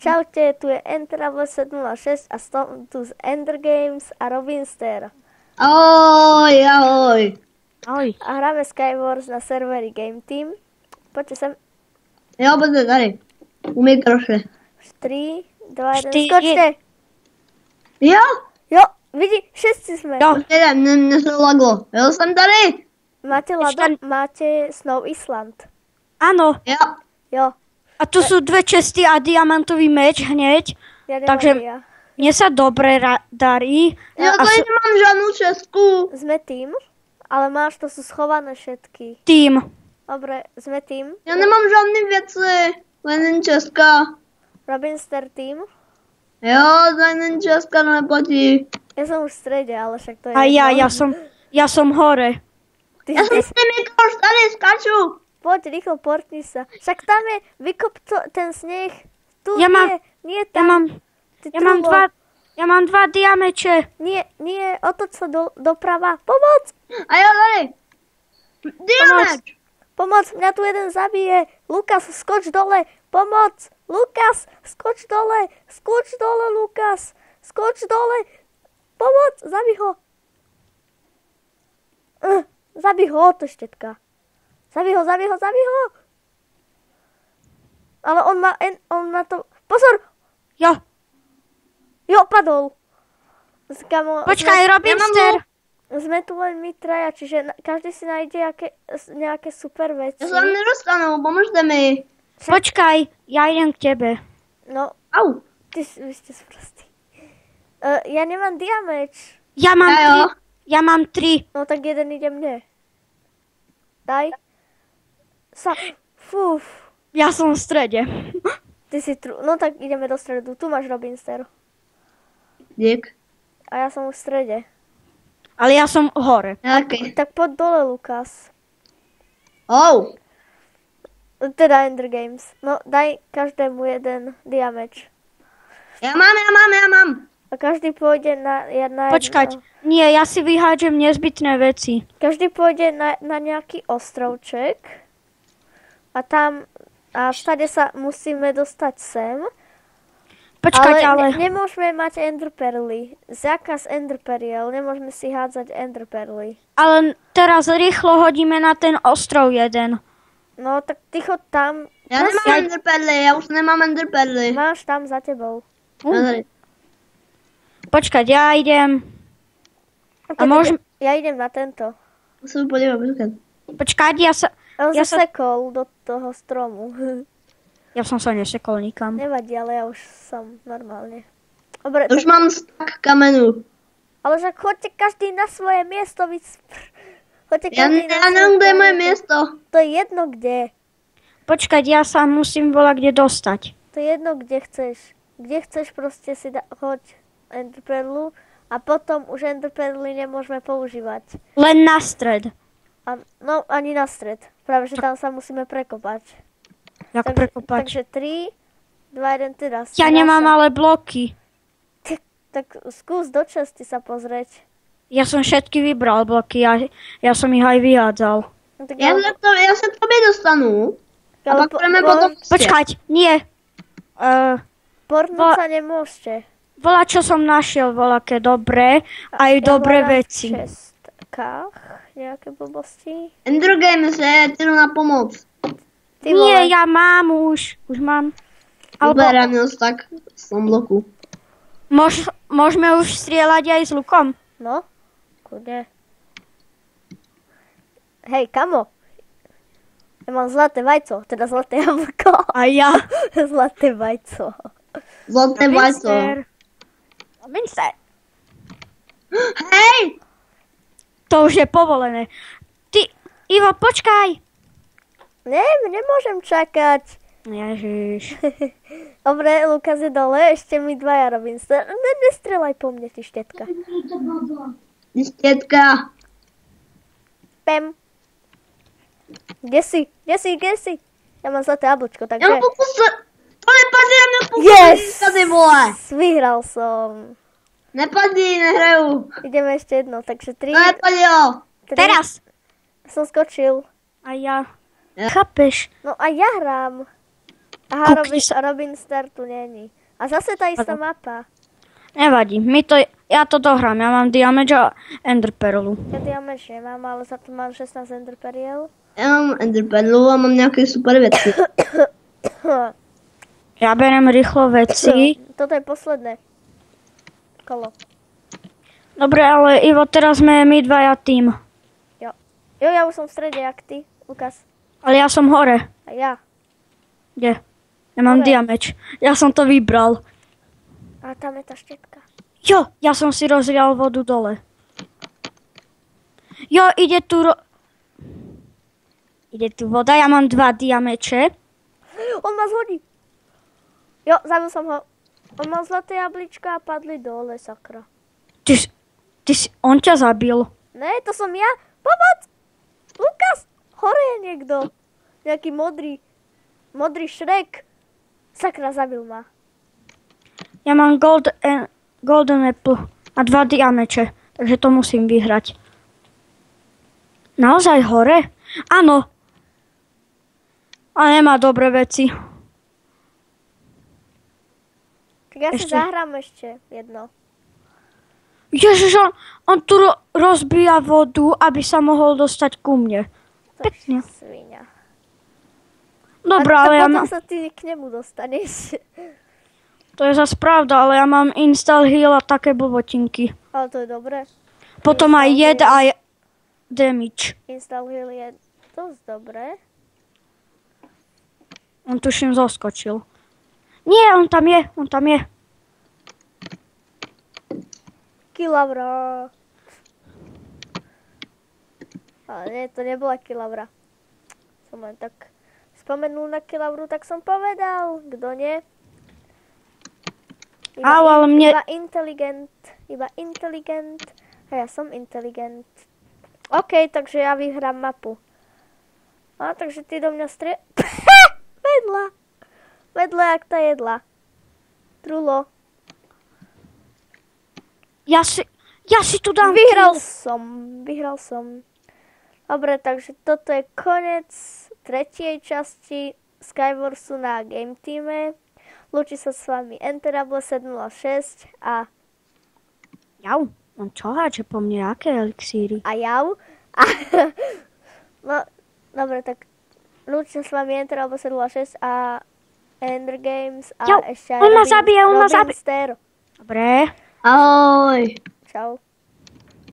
Čaute, tu je Entravel706 a som tu z Ender Games a Robinster. Ahoj, ahoj. Ahoj. A hráme Skywars na serveri Game Team. Poďte sem. Jo, bude tady. U mikroše. 3, 2, 1, Štyri. skočte. Jo? Jo, vidí, všetci sme. Jo. Jeden, mne se laglo. Jo, jsem tady. Máte Lado, máte Snow Island. Áno. Jo. Jo, A tu sú dve česty a diamantový meč hneď. ja nemám Takže ja. mne sa dobre darí. Jo, A tady nemám žádnou česku. Sme tým, ale máš, to sú schované všetky. tým. Dobre, sme tým. Já nemám žádný věci. Len česka. Robinster tým. Jo, len česka neplatí. Ja som už v strede, ale však to je... A jedno. ja som hore. Ty, Já jsem s tím mikroš tady, skaču. Poď, rýchlo, portni sa. Však tam je, vykop ten sneh. Tu Ja mám- nie tam. Ty trulo. Ja mám dva diameče. Nie, otoč sa doprava. Pomoc! A jo, tady. Diameč. Pomoc, mňa tu jeden zabije. Lukas, skoč dole. Pomoc! Lukas, skoč dole. Skoč dole, Lukas. Skoč dole. Pomoc, zabij ho. Zabij ho, to štetka. Zabij ho. Ale on má to... Pozor! Jo, padol. Kamo, Počkaj, Robinster. Sme tu len my traja, čiže každý si nájde nejaké super veci. Já se vám nedostanu, pomůžte mi. Počkaj, ja idem k tebe. No, Au. vy ste sprostí. Ja nemám diameč. Ja mám Ja jo. tri. Ja mám 3. No tak jeden ide mne. Daj. Fúf. Ja som v strede. Ty si no tak ideme do stredu. Tu máš Robinster. Dík. A ja som už v strede. Ale ja som hore. Jaký? Tak poď dole, Lukas. Ou. Teda Ender Games. No daj každému jeden diameč. Já mám. A každý pôjde na Počkať. jedno. Nie, ja si vyhádžem nezbytné veci. Každý pôjde na nejaký ostrovček. A všade sa musíme dostať sem. Počkať, ale... Nemôžeme mať enderperly. Zákaz enderperiel. Nemôžeme si hádzať enderperly. Ale teraz rýchlo hodíme na ten ostrov jeden. No tak ty chod tam. Já nemám enderperly, já už nemám enderperly. Máš tam za tebou. Tady. Počkať, ja idem... A môžem... Ja idem na tento. Musím podívat, počkat. Počkať, On Ja sa- zasekol do toho stromu. ja som sa nesekol nikam. Nevadí, ale ja už som normálne. Dobre, Už mám stak kamenů. ale však choďte každý na svoje miesto. Choďte Já každý na nevím, kde je moje miesto. město. To je jedno kde. Počkať, ja sa musím volať kde dostať. To je jedno kde chceš. Kde chceš proste si hoď enderperlu a potom už enderperly nemôžeme používať. Len na stred. No ani na stred. Práve, že tam sa musíme prekopať. Jak prekopať. Takže 3, 2, 1, teraz. Ja nemám ale bloky. Tak skús do časti sa pozrieť. Ja som všetky vybral bloky, ja som ich aj vyhádzal. No, tak Já se k tobě dostanu. A pak budeme potom... Počkať, nie. Pornúť sa nemôžete. Volá, čo som našiel, voľaké dobré, aj dobré hľadám veci. V čestkách nejaké blbosti. Ender Games, já ti jdu na pomoc. Ty Nie, vole. ja mám už mám. Alebo Super, já měl stak z tom bloku. môžeme už strieľať aj s lukom. No, kudne. Hej, kamo. Ja mám zlaté vajco, teda zlaté jablko. A ja. Zlaté vajco. Zlaté vajco. Robinster. Hej! To už je povolené. Ty, Ivo, počkaj. Nemôžem čakať. Ježiš. Dobre, Lukas je dole, ešte my dvaja robím. Nestrelaj po mne, ty štetka. Dětka. Pem. Kde si? Ja mám zlaté jablčko, takže... Já mám pokus se... To nepadí, já měl pokus Yes! tady, vole. Vyhral som. Nepadí, nehraju. Ideme ešte jedno, takže 3. No nepadilo. Teraz. Som skočil. A ja. Chápeš? No a ja hrám. Aha, Kúkni sa. Robin Star tu není. A zase tá istá mapa. Nevadí, ja to dohrám, ja mám damage a ender perlu. Ja damage nemám, ale za to mám 16 ender periel. Ja mám enderperlu a mám nejaké super veci. Ja berem rýchlo veci. Toto je posledné kolo. Dobre, ale Ivo, teraz sme my dvaja tým. Jo, ja už som v strede, jak ty, Lukas. Ale ja som hore. A ja. Kde? Ja mám Hore. damage. Ja som to vybral. A tam je tá štepka. Jo, ja som si rozlial vodu dole. Jo, ide tu voda, ja mám 2 diameče. On ma zhodí. Jo, zabil som ho. On mal zlaté jablíčka a padli dole, sakra. On ťa zabil. Ne, to som ja. Pomoc! Lukas! Hore je niekto. Nejaký modrý. Modrý Shrek. Sakra, zabil ma. Ja mám golden apple a 2 diameče, takže to musím vyhrať. Naozaj hore? Áno. A nemá dobré veci. Tak ja si Ešte. zahrám ešte jedno. Ježiš, on tu rozbíja vodu, aby sa mohol dostať ku mne. To Pekne. je svinia. Dobre, A ale ja potom mám... sa ty k nemu dostaneš. To je zas pravda, ale ja mám install heal a také blbotinky. Ale to je dobré. Potom aj jed a damage. Install heal je dosť dobré. On tuším zoskočil. Nie, on tam je. Kilabra. Ale nie, to nebola kilabra. Som len tak spomenul na kilabru, tak som povedal. Kto nie? Ale mne... Iba inteligent. A ja som inteligent. OK, takže ja vyhrám mapu. A takže ty do mňa Vedľa, jak tá jedla. Trulo. Ja si tu dám Vyhral kill. som. Dobre, takže toto je koniec tretej časti Skywarsu na Game Teame. Lúči sa s vami Enterable 706 a Jau, on čo háče po mne, aké elixíry? Jau. No, dobre, tak lúči sa s vami Enterable 706 a Ender Games a Jau, ešte aj on ma zabije. Robin Ster. Dobre. Ahoj. Čau.